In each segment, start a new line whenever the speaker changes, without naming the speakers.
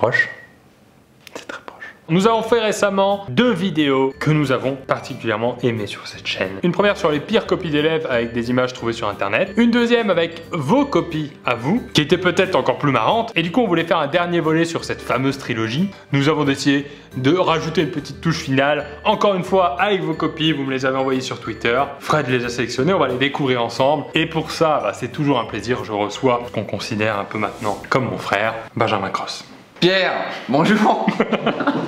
proche. C'est très proche. Nous avons fait récemment 2 vidéos que nous avons particulièrement aimées sur cette chaîne. Une première sur les pires copies d'élèves avec des images trouvées sur internet. Une deuxième avec vos copies à vous, qui étaient peut-être encore plus marrantes. Et du coup on voulait faire un dernier volet sur cette fameuse trilogie. Nous avons décidé de rajouter une petite touche finale. Encore une fois avec vos copies, vous me les avez envoyées sur Twitter. Fred les a sélectionnées, on va les découvrir ensemble. Et pour ça, c'est toujours un plaisir. Je reçois ce qu'on considère un peu maintenant comme mon frère, Benjamin Cross.
Pierre, bonjour.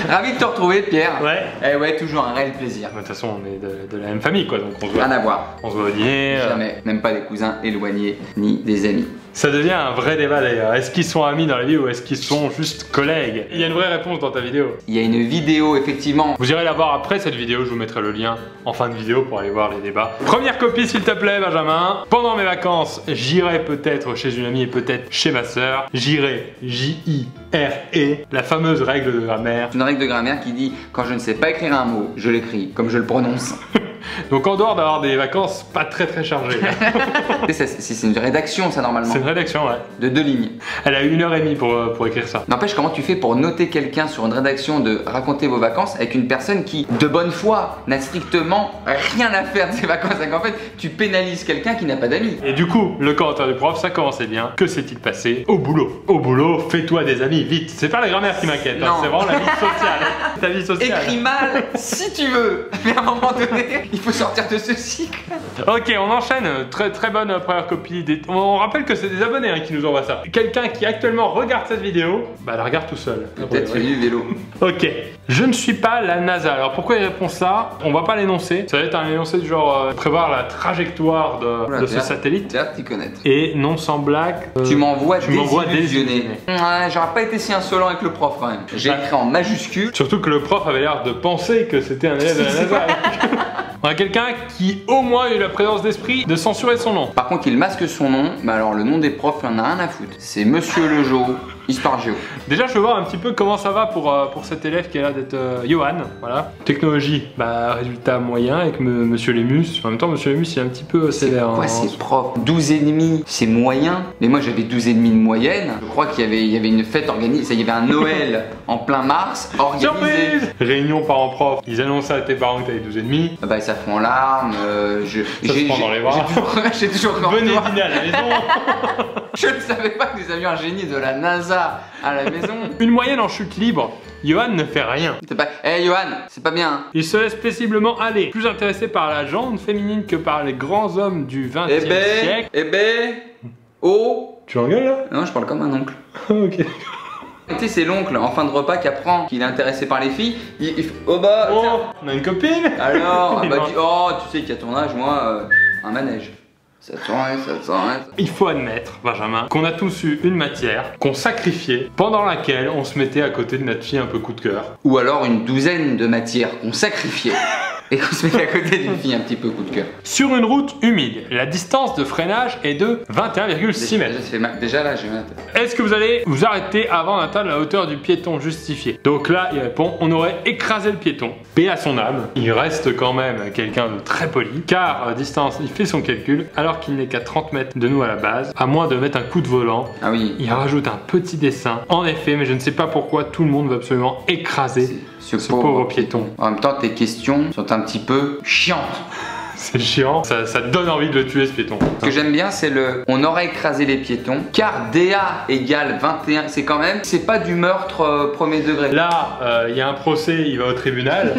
Ravi de te retrouver, Pierre.
Ouais.
Eh ouais, toujours un réel plaisir.
De toute façon, on est de la même famille, quoi, donc on se voit.
Rien à voir.
On se voit au dîner.
Jamais, même pas des cousins éloignés, ni des amis.
Ça devient un vrai débat d'ailleurs. Est-ce qu'ils sont amis dans la vie ou est-ce qu'ils sont juste collègues? Il y a une vraie réponse dans ta vidéo.
Il y a une vidéo, effectivement.
Vous irez la voir après cette vidéo, je vous mettrai le lien en fin de vidéo pour aller voir les débats. Première copie s'il te plaît, Benjamin. Pendant mes vacances, j'irai peut-être chez une amie et peut-être chez ma sœur. J'irai, J-I-R-E, la fameuse règle de grammaire.
Une règle de grammaire qui dit quand je ne sais pas écrire un mot, je l'écris comme je le prononce.
Donc en dehors d'avoir des vacances pas très chargées.
C'est une rédaction ça normalement.
C'est une rédaction, ouais.
De 2 lignes.
Elle a eu 1h30 pour écrire ça.
N'empêche, comment tu fais pour noter quelqu'un sur une rédaction de raconter vos vacances avec une personne qui, de bonne foi, n'a strictement rien à faire de ses vacances? En fait, tu pénalises quelqu'un qui n'a pas d'amis.
Et du coup, le commentaire du prof, ça commençait bien. Que s'est-il passé? Au boulot. Au boulot, fais-toi des amis, vite. C'est pas la grammaire qui m'inquiète, hein. C'est vraiment la vie sociale. Ta vie sociale.
Écris mal si tu veux, mais à un moment donné, il faut sortir de ce cycle.
Ok, on enchaîne. Très bonne première copie. On rappelle que c'est des abonnés qui nous envoient ça. Quelqu'un qui actuellement regarde cette vidéo, la regarde tout seul.
Peut-être fait du vélo.
Ok, je ne suis pas la NASA. Alors pourquoi il répond ça? On va pas l'énoncer. Ça va être un énoncé du genre prévoir la trajectoire de ce satellite.
Tu as t'y connaître.
Et non sans blague,
tu m'envoies
désillusionné.
Ouais, j'aurais pas été si insolent avec le prof quand même. J'ai écrit en majuscule.
Surtout que le prof avait l'air de penser que c'était un élève de la NASA. On a quelqu'un qui au moins a eu la présence d'esprit de censurer son nom.
Par contre il masque son nom, mais alors le nom des profs il en a rien à foutre. C'est Monsieur Lejo, Histoire Géo.
Déjà je veux voir un petit peu comment ça va pour cet élève qui a l'air d'être Johan. Voilà. Technologie, résultat moyen avec Monsieur Lémus. En même temps Monsieur Lémus il est un petit peu sévère.
Quoi ces profs? 12,5 c'est moyen. Mais moi j'avais 12,5 de moyenne. Je crois qu'il y avait une fête organisée, il y avait un Noël en plein mars organisé.
Surprise! Réunion parents-prof. Ils annonçaient à tes parents que t'avais 12,5.
Bah ça fond en larmes,
ça se prend dans les bras.
J'ai toujours
venez dîner à la maison.
Je ne savais pas que nous avions un génie de la NASA à la maison.
Une moyenne en chute libre. Johan ne fait rien.
Hey Johan, c'est pas bien.
Il se laisse paisiblement aller. Plus intéressé par la jante féminine que par les grands hommes du 20e siècle.
Oh.
Tu engueules là?
Non, je parle comme un oncle.
Ok.
Tu sais, c'est l'oncle en fin de repas qui apprend qu'il est intéressé par les filles. Oh bah,
oh,
tiens.
On a une copine.
Alors, oh, tu sais qu'à ton âge, moi, un manège. Ça tourne.
Il faut admettre, Benjamin, qu'on a tous eu une matière qu'on sacrifiait, pendant laquelle on se mettait à côté de notre fille un peu coup de cœur.
Ou alors une douzaine de matières qu'on sacrifiait. Et qu'on se mettait à côté d'une fille un petit peu coup de cœur.
Sur une route humide, la distance de freinage est de 21,6 mètres.
Déjà là, j'ai mal à la tête.
Est-ce que vous allez vous arrêter avant d'atteindre la hauteur du piéton justifié? Donc là, il répond, on aurait écrasé le piéton. Paix à son âme, il reste quand même quelqu'un de très poli, car distance, il fait son calcul, alors qu'il n'est qu'à 30 mètres de nous à la base, à moins de mettre un coup de volant.
Ah oui.
Il rajoute un petit dessin. En effet, mais je ne sais pas pourquoi tout le monde veut absolument écraser ce pauvre piéton.
En même temps, tes questions sont un petit peu chiantes.
C'est chiant, ça te donne envie de le tuer ce piéton.
Ce que j'aime bien c'est on aurait écrasé les piétons car DA égale 21, c'est quand même, c'est pas du meurtre premier degré.
Là, il y a un procès, il va au tribunal,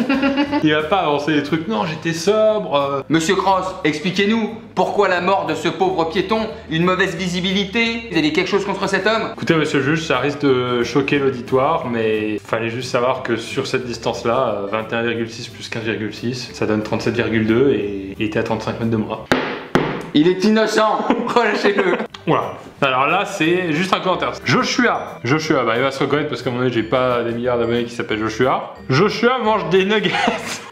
il va pas avancer des trucs, non j'étais sobre.
Monsieur Cross, expliquez-nous pourquoi la mort de ce pauvre piéton, une mauvaise visibilité, vous avez quelque chose contre cet homme?
Écoutez monsieur le juge, ça risque de choquer l'auditoire, mais il fallait juste savoir que sur cette distance là, 21,6 plus 15,6, ça donne 37,2 et il était à 35 mètres de moi.
Il est innocent, relâchez-le.
Voilà. Alors là, c'est juste un commentaire. Joshua, il va se reconnaître parce qu'à mon avis, j'ai pas des milliards d'abonnés qui s'appellent Joshua. Joshua mange des nuggets.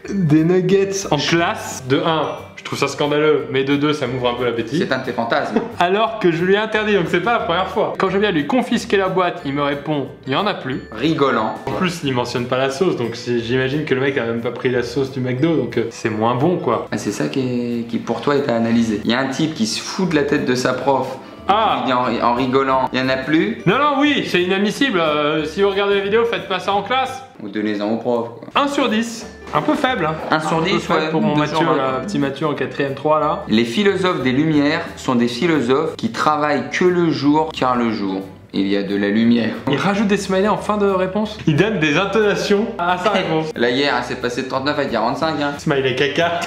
Des nuggets en classe. De 1, je trouve ça scandaleux, mais de 2, ça m'ouvre un peu l'appétit.
C'est un de tes fantasmes.
Alors que je lui ai interdit, donc c'est pas la première fois. Quand je viens lui confisquer la boîte, il me répond, il y en a plus.
Rigolant.
En plus, il mentionne pas la sauce, donc j'imagine que le mec a même pas pris la sauce du McDo, donc c'est moins bon quoi.
C'est ça qui pour toi est à analyser. Il y a un type qui se fout de la tête de sa prof
Ah.
Il dit en rigolant, il n'y en a plus.
Non, non, oui, c'est inadmissible. Si vous regardez la vidéo, faites pas ça en classe.
Ou donnez-en au prof, quoi.
1 sur 10. Un peu faible, hein.
1 sur 10, ouais.
Pour mon
2
Mathieu,
sur 20.
là, petit Mathieu en 4ème 3, là.
Les philosophes des Lumières sont des philosophes qui travaillent que le jour, car le jour, il y a de la lumière.
Il rajoute des smileys en fin de réponse. Il donne des intonations à sa réponse.
Là, hier, elle s'est passée de 39 à 45, hein.
Smiley caca.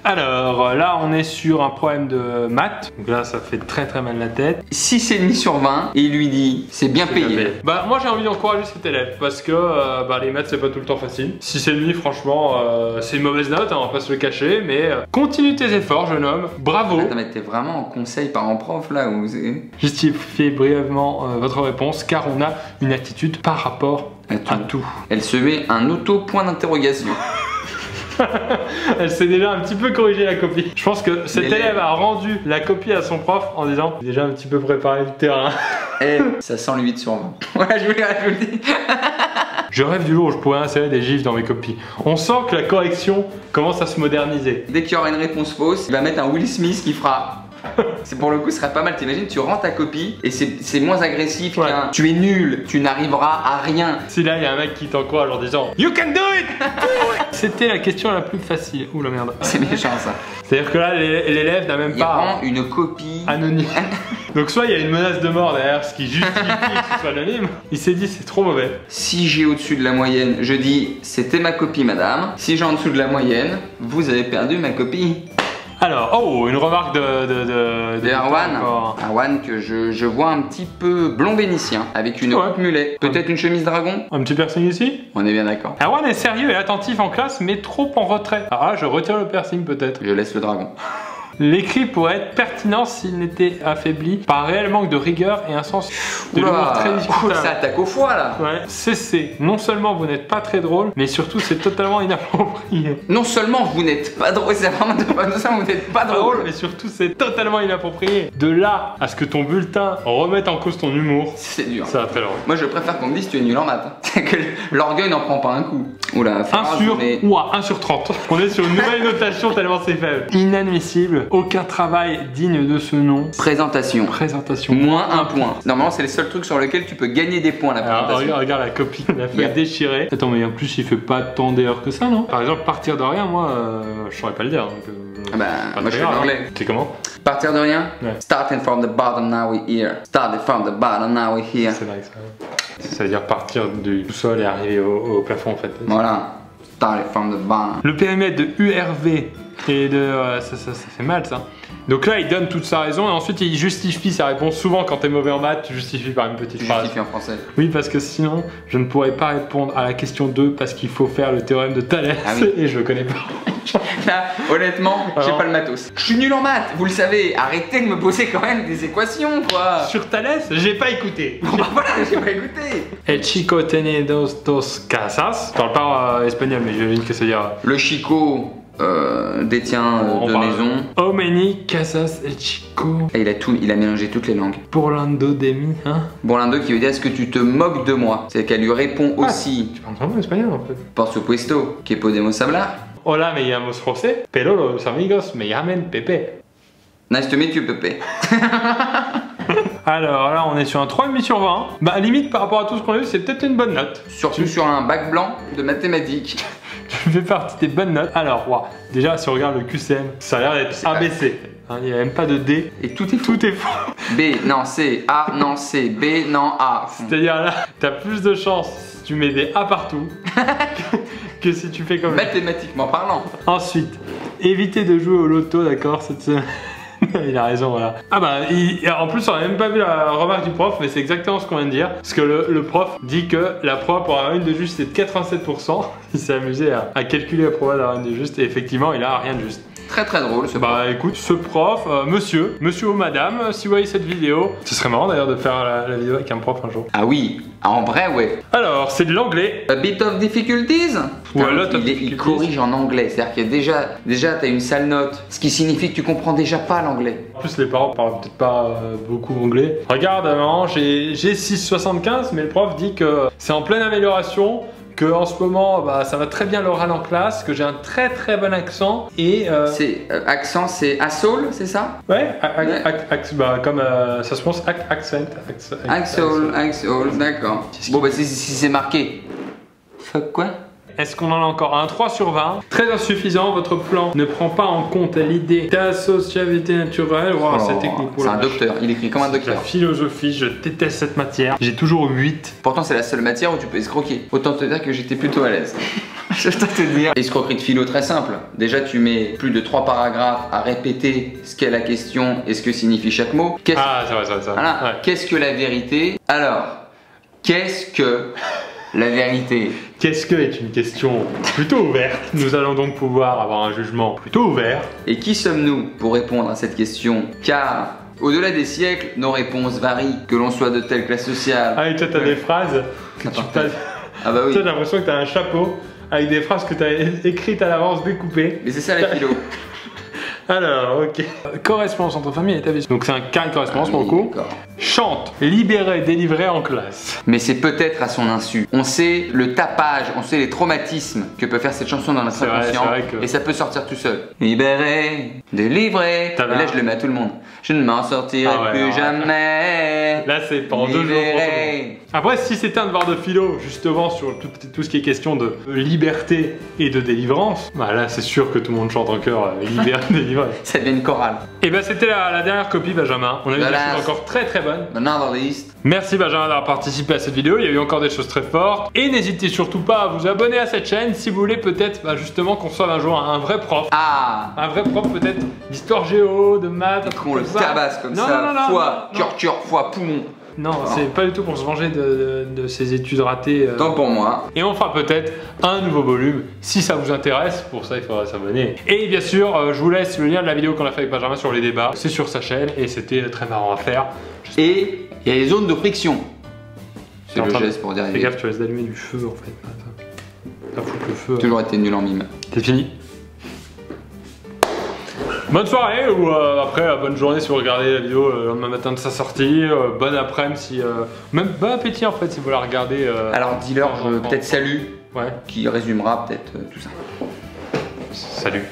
Alors là, on est sur un problème de maths. Donc là, ça fait très très mal la tête.
6,5 sur 20, et il lui dit, c'est bien payé.
Bah moi j'ai envie d'encourager cet élève parce que les maths c'est pas tout le temps facile. 6,5 franchement c'est une mauvaise note, hein, on va pas se le cacher, mais continue tes efforts jeune homme, bravo.
Attends, mais t'es vraiment en conseil parent-prof là ou c'est...
Justifiez brièvement votre réponse car on a une attitude par rapport à tout.
Elle se met un auto-point d'interrogation.
Elle s'est déjà un petit peu corrigé la copie. Je pense que cet élève a rendu la copie à son prof en disant j'ai déjà un petit peu préparé le terrain.
Eh, ça sent le 8 sur 20. Ouais, je vous le dis.
Je rêve du jour où je pourrais insérer des gifs dans mes copies. On sent que la correction commence à se moderniser.
Dès qu'il y aura une réponse fausse, il va mettre un Will Smith qui fera. C'est pour le coup, ce serait pas mal. T'imagines, tu rends ta copie et c'est moins agressif qu'un tu es nul, tu n'arriveras à rien.
Si là, il y a un mec qui t'encourage en disant You can do it. C'était la question la plus facile. Ouh la merde.
C'est méchant ça.
C'est-à-dire que là, l'élève n'a même pas.
Il rend une copie
anonyme. Donc, soit il y a une menace de mort derrière, ce qui justifie que ce soit anonyme. Il s'est dit c'est trop mauvais.
Si j'ai au-dessus de la moyenne, je dis c'était ma copie, madame. Si j'ai en dessous de la moyenne, vous avez perdu ma copie.
Alors, oh, une remarque de
Erwan. Erwan que je vois un petit peu blond vénitien avec une coupe mulet. Peut-être une chemise dragon.
Un petit piercing ici.
On est bien d'accord.
Erwan est sérieux et attentif en classe, mais trop en retrait. Alors là, je retire le piercing peut-être.
Je laisse le dragon.
L'écrit pourrait être pertinent s'il n'était affaibli par un réel manque de rigueur et un sens de l'humour très discutable.
Ça attaque au foie là.
Ouais. Cessez. Non seulement vous n'êtes pas très drôle, mais surtout c'est totalement inapproprié.
Non seulement vous n'êtes pas drôle, c'est vraiment non seulement vous n'êtes pas drôle,
mais surtout c'est totalement inapproprié. De là à ce que ton bulletin remette en cause ton humour,
c'est dur.
Ça va très loin.
Moi je préfère qu'on me dise tu es nul en maths. C'est que l'orgueil n'en prend pas un coup. Oula,
1 sur 30. On est sur une nouvelle notation tellement c'est faible. Inadmissible. Aucun travail digne de ce nom.
Présentation. Moins un point. Normalement, c'est le seul truc sur lequel tu peux gagner des points, la présentation.
Alors, regarde la copie, la feuille déchirée. Attends, mais en plus, il fait pas tant d'erreurs que ça, non? Par exemple, partir de rien, moi, je saurais pas le dire. Donc,
moi, je suis anglais.
C'est comment?
Partir de rien? Ouais. Starting from the bottom, now we're here. Starting from the bottom, now we're here.
C'est vrai que ça veut dire partir du sol et arriver au plafond, en fait.
Voilà. Starting from the bottom.
Le périmètre de URV et de... ça fait mal, ça. Donc là, il donne toute sa raison et ensuite il justifie sa réponse. Souvent, quand t'es mauvais en maths, tu justifies par une petite phrase.
Justifie en français.
Oui, parce que sinon, je ne pourrais pas répondre à la question 2 parce qu'il faut faire le théorème de Thalès et je le connais pas.
Là, honnêtement, j'ai pas le matos. Je suis nul en maths, vous le savez. Arrêtez de me poser quand même des équations, quoi.
Sur Thalès, j'ai pas écouté.
Bon, bah voilà, j'ai pas écouté.
El chico tiene dos casas. Je parle pas espagnol, mais j'imagine que ça veut dire.
Le chico détient deux maisons.
How many casas el chico?
Et il a mélangé toutes les langues.
Burlando de mi, hein?
Burlando qui veut dire est-ce que tu te moques de moi? C'est qu'elle lui répond aussi.
Tu parles vraiment espagnol en fait.
Por supuesto, que podemos hablar.
Hola, me llamo José, pero los amigos me llaman Pepe.
Nice to meet you, Pepe.
Alors là, on est sur un 3,5 sur 20. Bah, limite, par rapport à tout ce qu'on a vu, c'est peut-être une bonne note.
Surtout sur un bac blanc de mathématiques.
Tu fais partie des bonnes notes. Alors, wow. Déjà, si on regarde le QCM, ça a l'air d'être ABC. Hein, il n'y a même pas de D.
Et tout est faux.
Tout est faux.
B, non, C. A, non, C. B, non, A.
C'est-à-dire là, t'as plus de chance si tu mets des A partout que si tu fais comme...
Mathématiquement parlant.
Ensuite, évitez de jouer au loto, d'accord, cette semaine. Il a raison, voilà. Ah bah, en plus, on n'a même pas vu la remarque du prof, mais c'est exactement ce qu'on vient de dire. Parce que le prof dit que la proie pour avoir une de juste, c'est de 87%. Il s'est amusé à calculer la proie d'avoir une de juste, et effectivement, il a rien de juste.
Très très drôle ce prof.
Bah écoute, ce prof, monsieur ou madame, si vous voyez cette vidéo, ce serait marrant d'ailleurs de faire la vidéo avec un prof un jour.
Ah oui, en vrai ouais.
Alors, c'est de l'anglais.
A bit of difficulties.
Voilà,
il corrige en anglais, c'est-à-dire que déjà t'as une sale note, ce qui signifie que tu comprends déjà pas l'anglais.
En plus les parents parlent peut-être pas beaucoup anglais. Regarde maman, j'ai 6,75 mais le prof dit que c'est en pleine amélioration, que en ce moment, bah, ça va très bien l'oral en classe, que j'ai un très bon accent et...
C'est accent, c'est asshole, c'est ça?
Ouais, bah, comme ça se prononce accent.
Axol, d'accord. Bon bah si c'est marqué. Fuck quoi?
Est-ce qu'on en a encore un 3 sur 20? Très insuffisant, votre plan ne prend pas en compte l'idée d'associabilité naturelle. Wow, cette technique.
C'est un docteur, il écrit comme un docteur.
La philosophie, je déteste cette matière. J'ai toujours 8.
Pourtant c'est la seule matière où tu peux escroquer. Autant te dire que j'étais plutôt à l'aise. Je dois te dire. Escroquerie de philo très simple. Déjà tu mets plus de 3 paragraphes à répéter ce qu'est la question et ce que signifie chaque mot.
Ah c'est vrai, ça.
Voilà.
Ouais.
Qu'est-ce que la vérité? Alors, qu'est-ce que la vérité?
Qu'est-ce que est une question plutôt ouverte. Nous allons donc pouvoir avoir un jugement plutôt ouvert.
Et qui sommes-nous pour répondre à cette question? Car au-delà des siècles, nos réponses varient, que l'on soit de telle classe sociale.
Ah et toi t'as des phrases que tu passes.
Ah bah oui.
Toi j'ai l'impression que t'as un chapeau avec des phrases que t'as écrites à l'avance découpées.
Mais c'est ça la philo.
Alors, ok. Correspondance entre famille et établissement. Donc c'est un carré de correspondance pour le coup. Chante, libéré, délivré en classe.
Mais c'est peut-être à son insu. On sait le tapage, on sait les traumatismes que peut faire cette chanson dans notre inconscient. Et ça peut sortir tout seul. Libéré, délivré. Et là je le mets à tout le monde. Je ne m'en sortirai plus jamais.
Là c'est pendant 2 jours. Après si c'était un devoir de philo justement sur tout ce qui est question de liberté et de délivrance, bah là c'est sûr que tout le monde chante en chœur libéré, délivré.
Ça devient une chorale.
Et bah c'était la dernière copie Benjamin. On a eu des choses encore très bonnes. Merci Benjamin d'avoir participé à cette vidéo, il y a eu encore des choses très fortes. Et n'hésitez surtout pas à vous abonner à cette chaîne si vous voulez peut-être justement qu'on soit un jour un vrai prof.
Ah,
un vrai prof peut-être d'histoire géo, de maths.
Qu'on le tabasse comme ça, foie, cœur, foie, poumon.
Non, c'est pas du tout pour se venger de ces études ratées.
Tant pour moi.
Et on fera peut-être un nouveau volume si ça vous intéresse. Pour ça, il faudra s'abonner. Et bien sûr, je vous laisse le lien de la vidéo qu'on a fait avec Benjamin sur les débats. C'est sur sa chaîne et c'était très marrant à faire.
Et il y a les zones de friction. C'est le geste pour dire.
Fais gaffe, tu risques d'allumer du feu en fait. Pas foutre le feu.
Toujours été nul en mime.
C'est fini. Bonne soirée ou après bonne journée si vous regardez la vidéo le lendemain matin de sa sortie, bon après-midi si même bon appétit en fait si vous la regardez.
Alors dis-leur peut-être salut,
ouais,
qui résumera peut-être tout ça.
Salut.